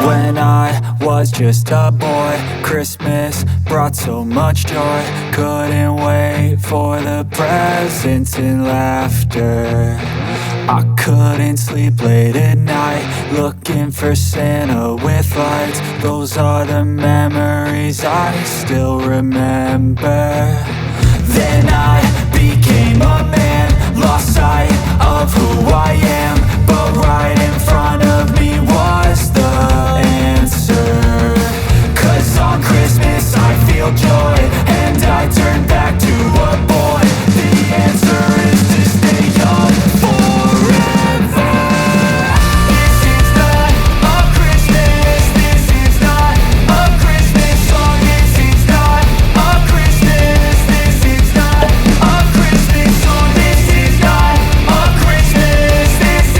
When I was just a boy, Christmas brought so much joy. Couldn't wait for the presents and laughter. I couldn't sleep late at night, looking for Santa with lights. Those are the memories I still remember. Then I became a man, lost sight of who I am. But right in front of me was the answer. 'Cause on Christmas I feel joy, and I turn back to a boy. The answer is to stay young forever. This is not a Christmas, this is not a Christmas song. This is not a Christmas, this is not a Christmas song. This is not a Christmas, this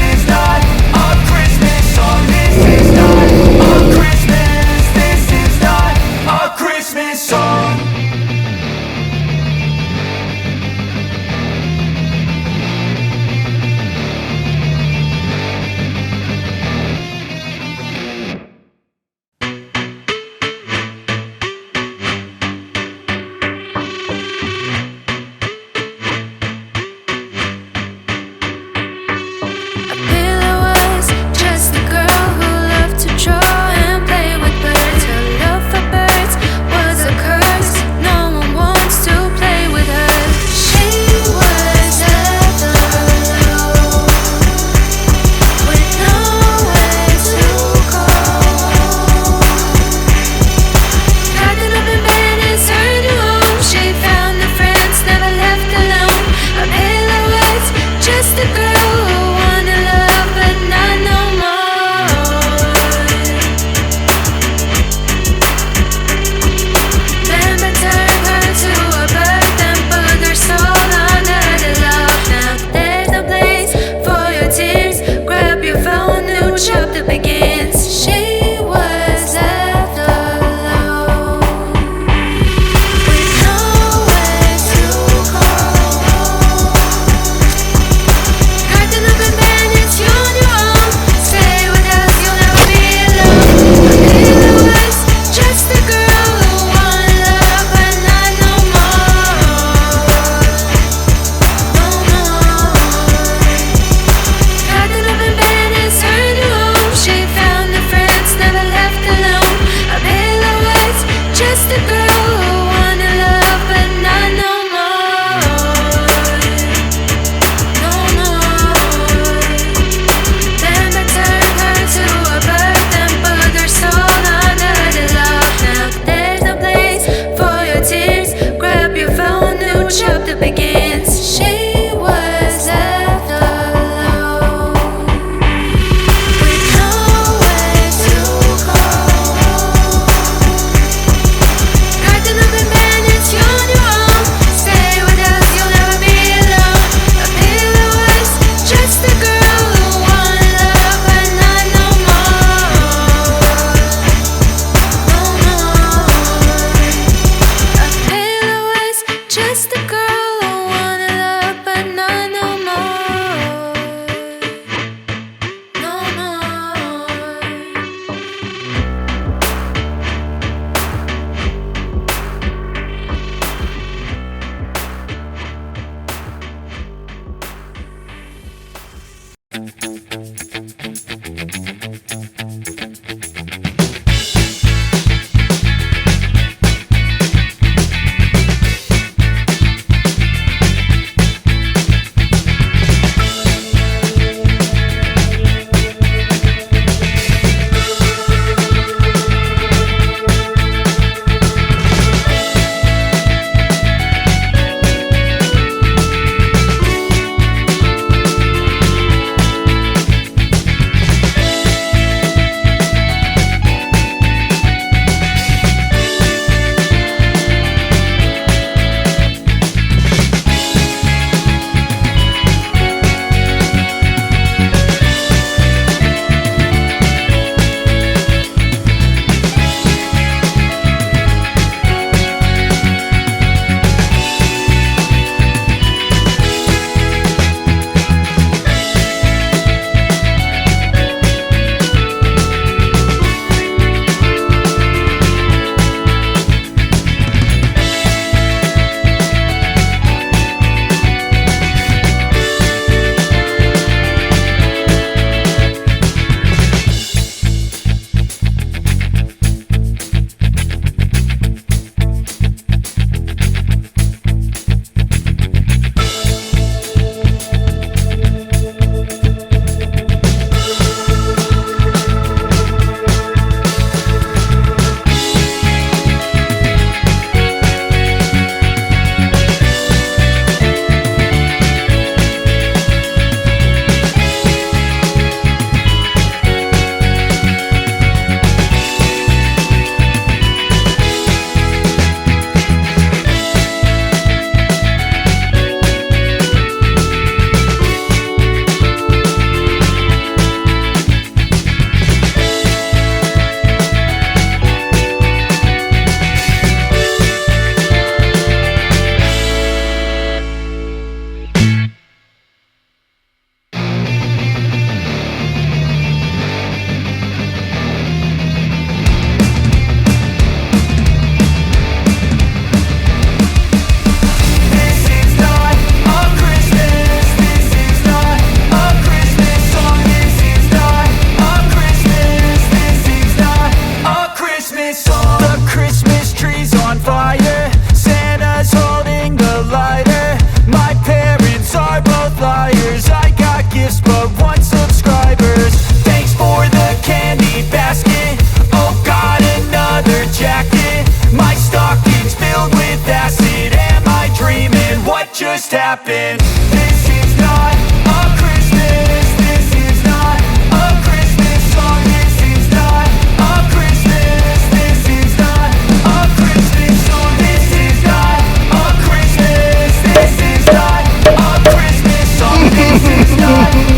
happen. This is not a Christmas. This is not a Christmas song. This is not a Christmas. This is not a Christmas song. This is not a Christmas. This is not a Christmas song. This is not